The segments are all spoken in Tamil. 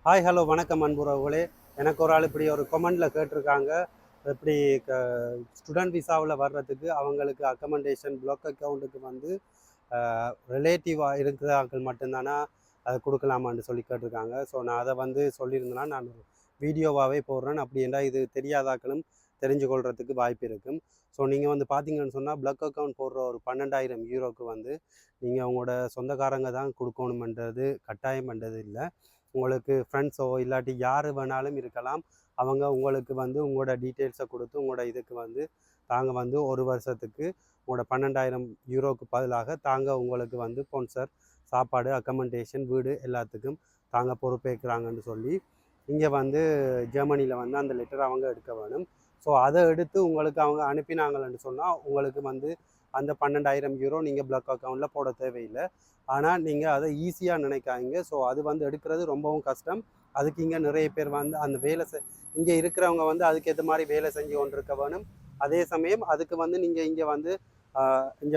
ஹாய் ஹலோ வணக்கம் அன்புறவுகளே. எனக்கு ஒரு ஆள் இப்படி ஒரு கொமெண்டில் கேட்டிருக்காங்க. இப்படி ஸ்டூடெண்ட் விசாவில் வர்றதுக்கு அவங்களுக்கு அக்கமெண்டேஷன் பிளாக் அக்கௌண்ட்டுக்கு வந்து ரிலேட்டிவாக இருக்கிறார்கள் மட்டும்தானா அதை கொடுக்கலாமான்னு சொல்லி கேட்டிருக்காங்க. ஸோ நான் அதை வந்து சொல்லியிருந்தேன்னா நான் வீடியோவாகவே போடுறேன். அப்படி என்றால் இது தெரியாதாக்களும் தெரிஞ்சு கொள்றதுக்கு வாய்ப்பு இருக்கும். ஸோ நீங்கள் வந்து பார்த்தீங்கன்னு சொன்னால் பிளாக் அக்கௌண்ட் போடுற ஒரு 12,000 யூரோக்கு வந்து நீங்கள் உங்களோட சொந்தக்காரங்க தான் கொடுக்கணுமென்றது கட்டாயம் பண்ணுறது இல்லை. உங்களுக்கு ஃப்ரெண்ட்ஸோ இல்லாட்டி யார் வேணாலும் இருக்கலாம். அவங்க உங்களுக்கு வந்து உங்களோட டீட்டெயில்ஸை கொடுத்து உங்களோட இதுக்கு வந்து தாங்க வந்து ஒரு வருஷத்துக்கு உங்களோட 12,000 யூரோக்கு பதிலாக தாங்க உங்களுக்கு வந்து ஸ்பான்சர் சாப்பாடு அக்கமெண்டேஷன் வீடு எல்லாத்துக்கும் தாங்க பொறுப்பேற்கிறாங்கன்னு சொல்லி இங்கே வந்து ஜெர்மனியில் வந்து அந்த லெட்டர் அவங்க எடுக்க வேணும். ஸோ அதை எடுத்து உங்களுக்கு அவங்க அனுப்பினாங்கன்னு சொன்னால் உங்களுக்கு வந்து அந்த 12,000 யூரோ நீங்கள் பிளாக் அக்கௌண்ட்டில் போட தேவையில்லை. ஆனால் நீங்கள் அதை ஈஸியாக நினைக்காதீங்க. ஸோ அது வந்து எடுக்கிறது ரொம்பவும் கஷ்டம். அதுக்கு இங்கே நிறைய பேர் வந்து அந்த வேலை இங்கே இருக்கிறவங்க வந்து அதுக்கேற்ற மாதிரி வேலை செஞ்சு கொண்டு இருக்க வேணும். அதே சமயம் அதுக்கு வந்து நீங்கள் இங்கே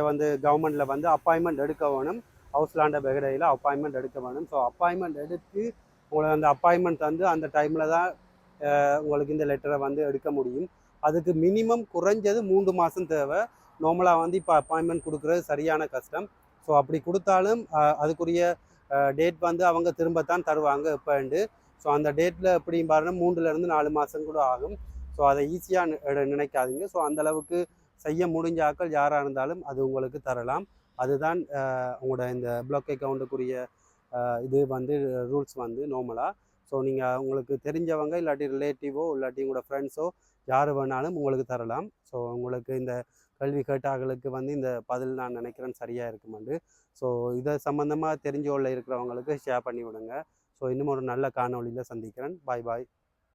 வந்து கவர்மெண்ட்டில் வந்து அப்பாயின்மெண்ட் எடுக்க வேணும். ஹவுஸ்லாண்ட வெகடையில் அப்பாயின்மெண்ட் எடுக்க வேணும். ஸோ அப்பாயின்மெண்ட் எடுத்து உங்களுக்கு அந்த அப்பாயின்மெண்ட் வந்து அந்த டைமில் தான் உங்களுக்கு இந்த லெட்டரை வந்து எடுக்க முடியும். அதுக்கு மினிமம் குறைஞ்சது 3 மாதம் தேவை. நார்மலாக வந்து இப்போ அப்பாயின்மெண்ட் கொடுக்குறது சரியான கஷ்டம். ஸோ அப்படி கொடுத்தாலும் அதுக்குரிய டேட் வந்து அவங்க திரும்பத்தான் தருவாங்க எப்போண்டு. ஸோ அந்த டேட்டில் எப்படியும் பாருங்கள் 3லேருந்து 4 மாதம் கூட ஆகும். ஸோ அதை ஈஸியாக நினைக்காதீங்க. ஸோ அந்தளவுக்கு செய்ய முடிஞ்ச ஆட்கள் யாராக இருந்தாலும் அது உங்களுக்கு தரலாம். அதுதான் உங்களோட இந்த பிளாக் அக்கௌண்ட்டுக்குரிய இது வந்து ரூல்ஸ் வந்து நார்மலாக. ஸோ நீங்கள் உங்களுக்கு தெரிஞ்சவங்க இல்லாட்டி ரிலேட்டிவோ இல்லாட்டி உங்களோட ஃப்ரெண்ட்ஸோ யார் வேணாலும் உங்களுக்கு தரலாம். ஸோ உங்களுக்கு இந்த கல்வி கேட்டார்களுக்கு வந்து இந்த பதில் நான் நினைக்கிறேன் சரியாக இருக்குமெண்டு. ஸோ இதை சம்மந்தமாக தெரிஞ்ச உள்ள இருக்கிறவங்களுக்கு ஷேர் பண்ணி விடுங்க. ஸோ இன்னும் ஒரு நல்ல காணொளியில் சந்திக்கிறேன். பாய் பாய்.